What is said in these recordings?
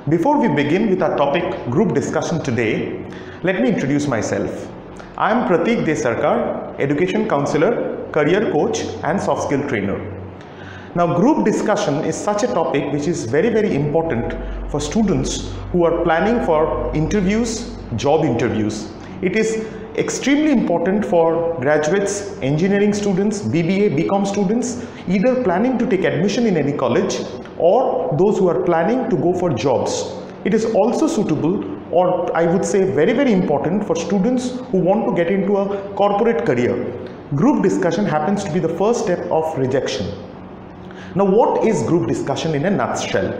Before we begin with our topic group discussion today, let me introduce myself. I am Pratik, Sarkar, education counselor, career coach and soft skill trainer. Now, group discussion is such a topic which is very important for students who are planning for interviews, job interviews. It is extremely important for graduates, engineering students, BBA, BCom students, either planning to take admission in any college or those who are planning to go for jobs. It is also suitable, or I would say very important, for students who want to get into a corporate career. Group discussion happens to be the first step of rejection. Now, what is group discussion in a nutshell?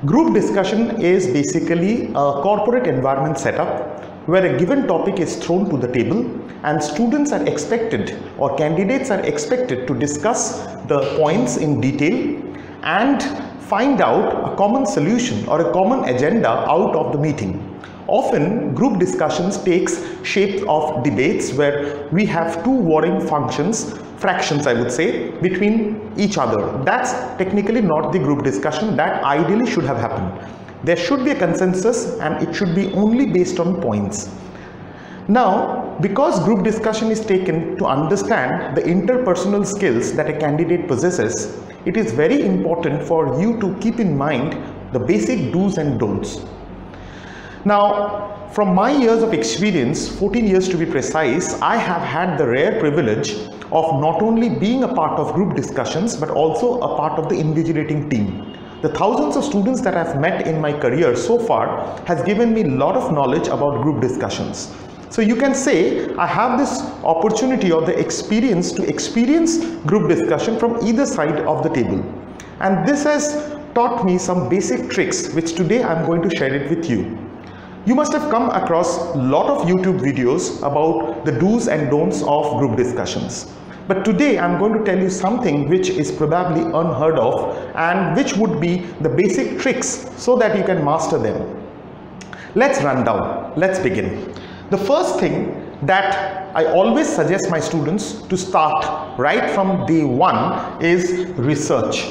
Group discussion is basically a corporate environment setup where a given topic is thrown to the table and students are expected, or candidates are expected, to discuss the points in detail and find out a common solution or a common agenda out of the meeting. Often group discussions takes shape of debates where we have two warring fractions I would say, between each other. That's technically not the group discussion that ideally should have happened. There should be a consensus and it should be only based on points. Now, because group discussion is taken to understand the interpersonal skills that a candidate possesses, it is very important for you to keep in mind the basic do's and don'ts. Now, from my years of experience, 14 years to be precise, I have had the rare privilege of not only being a part of group discussions but also a part of the invigilating team. The thousands of students that I've met in my career so far has given me a lot of knowledge about group discussions. So you can say I have this opportunity or the experience to experience group discussion from either side of the table. And this has taught me some basic tricks which today I'm going to share it with you. You must have come across a lot of YouTube videos about the do's and don'ts of group discussions. But today I'm going to tell you something which is probably unheard of and which would be the basic tricks so that you can master them. Let's run down. Let's begin. The first thing that I always suggest my students to start right from day one is research.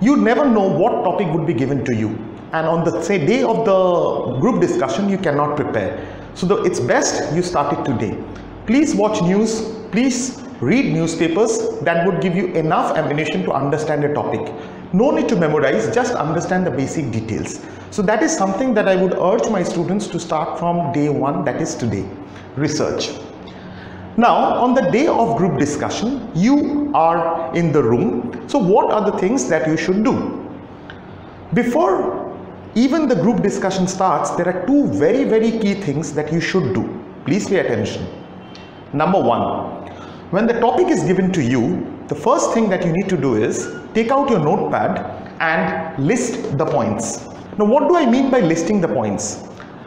You never know what topic would be given to you, and on the day of the group discussion you cannot prepare. So it's best you start it today. Please watch news, please read newspapers. That would give you enough ammunition to understand a topic. No need to memorize, just understand the basic details. So that is something that I would urge my students to start from day one, that is today. Research. Now, on the day of group discussion, you are in the room. So what are the things that you should do? Before even the group discussion starts, there are two very key things that you should do. Please pay attention. Number one, when the topic is given to you, the first thing that you need to do is take out your notepad and list the points. Now, what do I mean by listing the points?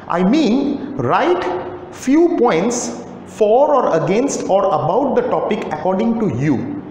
I mean, write few points for or against or about the topic according to you.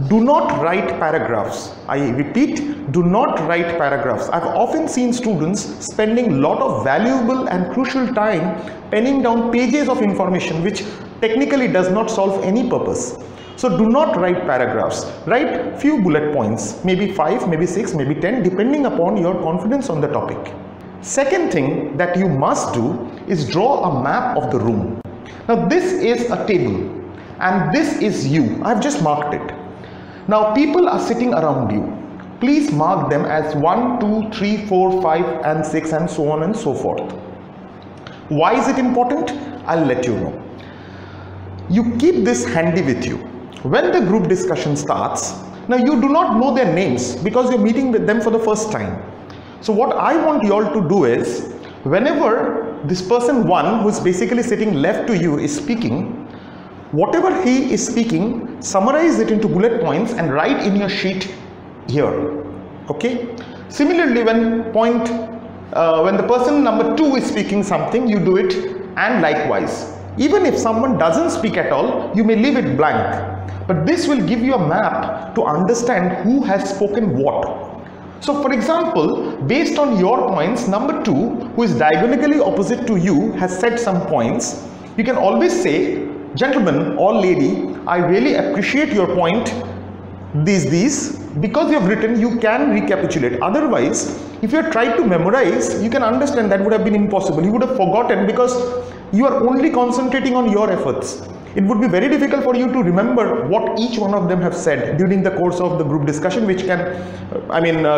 Do not write paragraphs. I repeat, do not write paragraphs. I've often seen students spending a lot of valuable and crucial time penning down pages of information which technically does not solve any purpose. So do not write paragraphs. Write few bullet points, maybe 5, maybe 6, maybe 10, depending upon your confidence on the topic. Second thing that you must do is draw a map of the room. Now this is a table and this is you. I've just marked it. Now people are sitting around you. Please mark them as 1, 2, 3, 4, 5 and 6 and so on and so forth. Why is it important? I'll let you know. You keep this handy with you. When the group discussion starts, now you do not know their names because you're meeting with them for the first time. So what I want you all to do is, whenever this person 1 who is basically sitting left to you is speaking, whatever he is speaking, summarize it into bullet points and write in your sheet here. Okay? Similarly, when the person number 2 is speaking something, you do it, and likewise. Even if someone doesn't speak at all, you may leave it blank. But this will give you a map to understand who has spoken what. So for example, based on your points, number 2, who is diagonally opposite to you, has said some points. You can always say, gentlemen or lady, I really appreciate your point, these, because you have written, you can recapitulate. Otherwise, if you had tried to memorize, you can understand that would have been impossible. You would have forgotten because you are only concentrating on your efforts. It would be very difficult for you to remember what each one of them have said during the course of the group discussion, which can,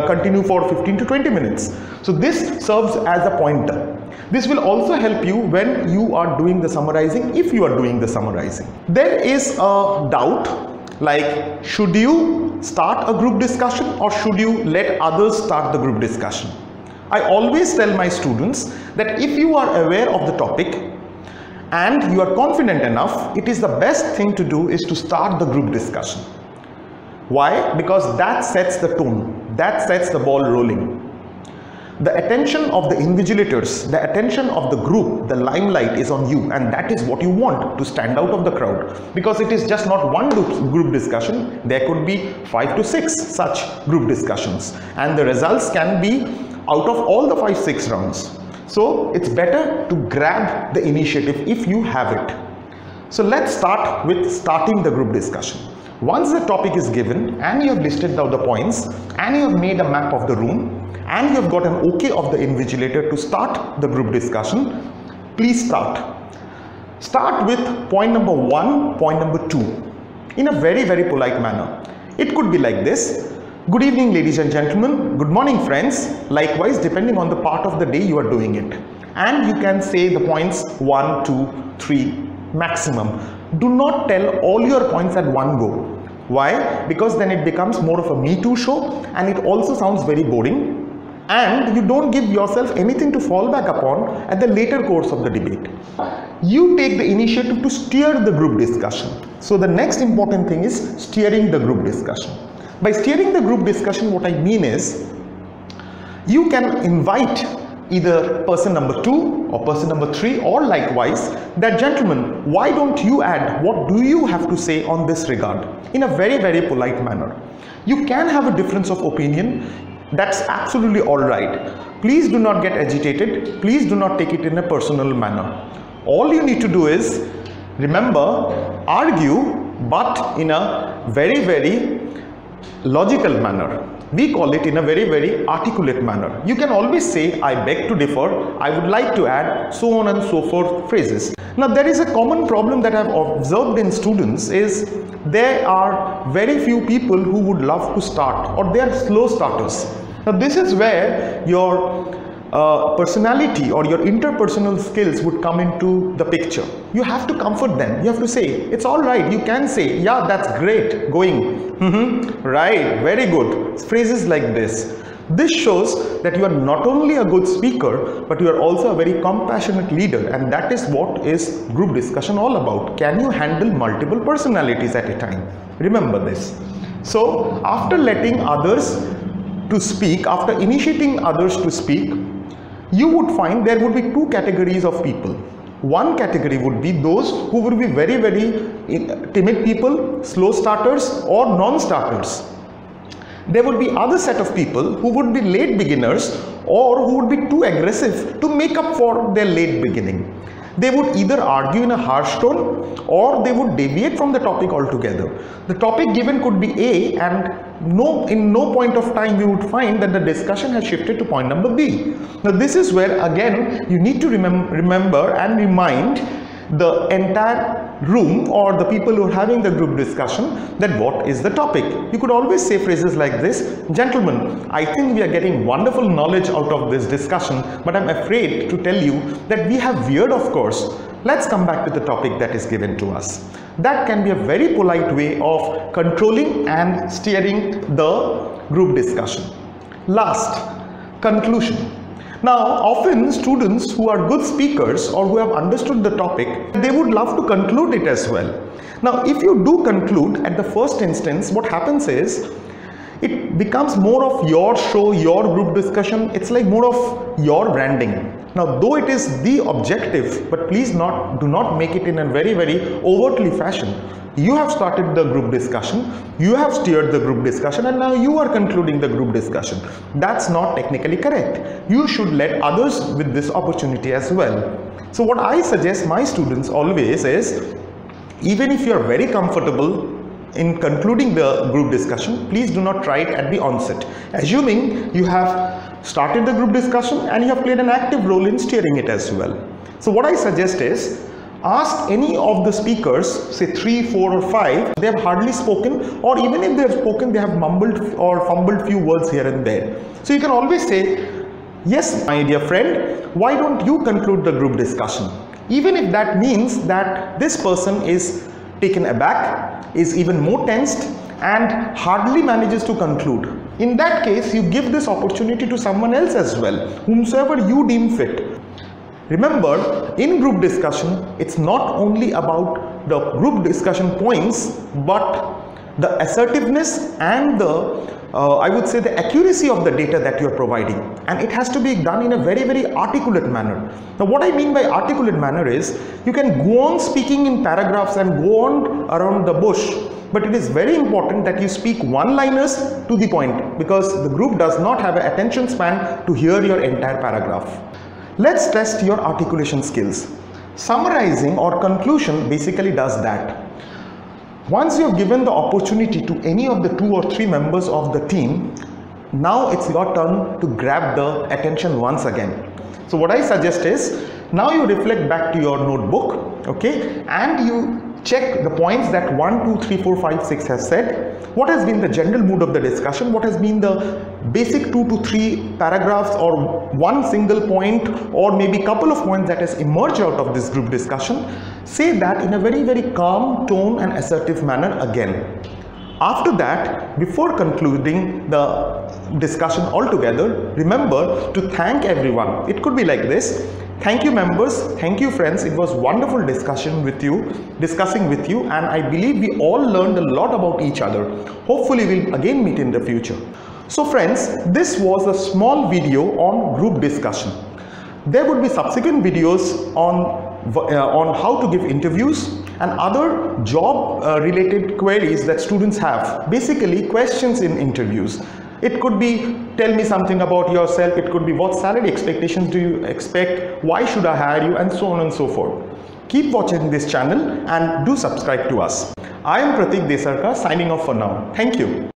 continue for 15 to 20 minutes. So this serves as a pointer. This will also help you when you are doing the summarizing, if you are doing the summarizing. There is a doubt like, should you start a group discussion or should you let others start the group discussion? I always tell my students that if you are aware of the topic and you are confident enough, it is the best thing to do is to start the group discussion. Why? Because that sets the tone, that sets the ball rolling. The attention of the invigilators, the attention of the group, the limelight is on you, and that is what you want, to stand out of the crowd, because it is just not one group discussion. There could be 5 to 6 such group discussions, and the results can be out of all the 5-6 rounds. So it's better to grab the initiative if you have it. So let's start with starting the group discussion. Once the topic is given and you have listed down the points and you have made a map of the room and you have got an okay of the invigilator to start the group discussion, please start. Start with point number 1, point number 2 in a very, very polite manner. It could be like this: good evening, ladies and gentlemen. Good morning, friends. Likewise, depending on the part of the day you are doing it. And you can say the points 1, 2, 3 maximum. Do not tell all your points at one go. Why? Because then it becomes more of a Me Too show and it also sounds very boring. And you don't give yourself anything to fall back upon at the later course of the debate. You take the initiative to steer the group discussion. So the next important thing is steering the group discussion. By steering the group discussion, what I mean is, you can invite either person number 2 or person number 3, or likewise, that gentleman, why don't you add, what do you have to say on this regard, in a very, very polite manner. You can have a difference of opinion. That's absolutely all right. Please do not get agitated. Please do not take it in a personal manner. All you need to do is, remember, argue, but in a very, very logical manner. We call it in a very, very articulate manner. You can always say, I beg to differ, I would like to add, so on and so forth phrases. Now, there is a common problem that I have observed in students is, there are very few people who would love to start, or they are slow starters. Now, this is where your personality or your interpersonal skills would come into the picture. You have to comfort them. You have to say, it's all right. You can say, yeah, that's great, going. Right, very good. Phrases like this. This shows that you are not only a good speaker, but you are also a very compassionate leader, and that is what is group discussion all about. Can you handle multiple personalities at a time? Remember this. So after letting others to speak, after initiating others to speak, you would find there would be 2 categories of people. One category would be those who would be very, very timid people, slow starters or non-starters. There would be other set of people who would be late beginners or who would be too aggressive to make up for their late beginning. They would either argue in a harsh tone or they would deviate from the topic altogether. The topic given could be A, and in no point of time we would find that the discussion has shifted to point number B. Now this is where again you need to remember and remind the entire room or the people who are having the group discussion that what is the topic. You could always say phrases like this: gentlemen, I think we are getting wonderful knowledge out of this discussion, but I'm afraid to tell you that we have veered off course. Let's come back to the topic that is given to us. That can be a very polite way of controlling and steering the group discussion. Last, conclusion. Now, often students who are good speakers or who have understood the topic, they would love to conclude it as well. Now, if you do conclude at the first instance, what happens is, it becomes more of your show, your group discussion. It's like more of your branding. Now, though it is the objective, but please do not make it in a very, very overtly fashion. You have started the group discussion, you have steered the group discussion, and now you are concluding the group discussion. That's not technically correct. You should let others with this opportunity as well. So what I suggest my students always is, even if you are very comfortable in concluding the group discussion, please do not try it at the onset. Assuming you have started the group discussion and you have played an active role in steering it as well. So what I suggest is, ask any of the speakers, say 3, 4 or 5, they have hardly spoken, or even if they have spoken, they have mumbled or fumbled few words here and there. So you can always say, yes, my dear friend, why don't you conclude the group discussion? Even if that means that this person is taken aback, is even more tensed and hardly manages to conclude. In that case, you give this opportunity to someone else as well, whomsoever you deem fit. Remember, in group discussion, it's not only about the group discussion points, but the assertiveness and the I would say the accuracy of the data that you're providing, and it has to be done in a very, very articulate manner. Now what I mean by articulate manner is, you can go on speaking in paragraphs and go on around the bush, but it is very important that you speak one-liners to the point, because the group does not have an attention span to hear your entire paragraph. Let's test your articulation skills. Summarizing or conclusion basically does that. Once you have given the opportunity to any of the 2 or 3 members of the team, now it's your turn to grab the attention once again. So what I suggest is, now you reflect back to your notebook, okay, and you check the points that 1, 2, 3, 4, 5, 6 has said. What has been the general mood of the discussion? What has been the basic 2 to 3 paragraphs or one single point or maybe couple of points that has emerged out of this group discussion? Say that in a very, very calm tone and assertive manner again. After that, before concluding the discussion altogether, remember to thank everyone. It could be like this: thank you members, thank you friends, it was wonderful discussing with you, and I believe we all learned a lot about each other. Hopefully we'll again meet in the future. So friends, this was a small video on group discussion. There would be subsequent videos on how to give interviews and other job related queries that students have, basically questions in interviews. It could be, tell me something about yourself. It could be, what salary expectations do you expect? Why should I hire you? And so on and so forth. Keep watching this channel and do subscribe to us. I am Pratik Sarkar signing off for now. Thank you.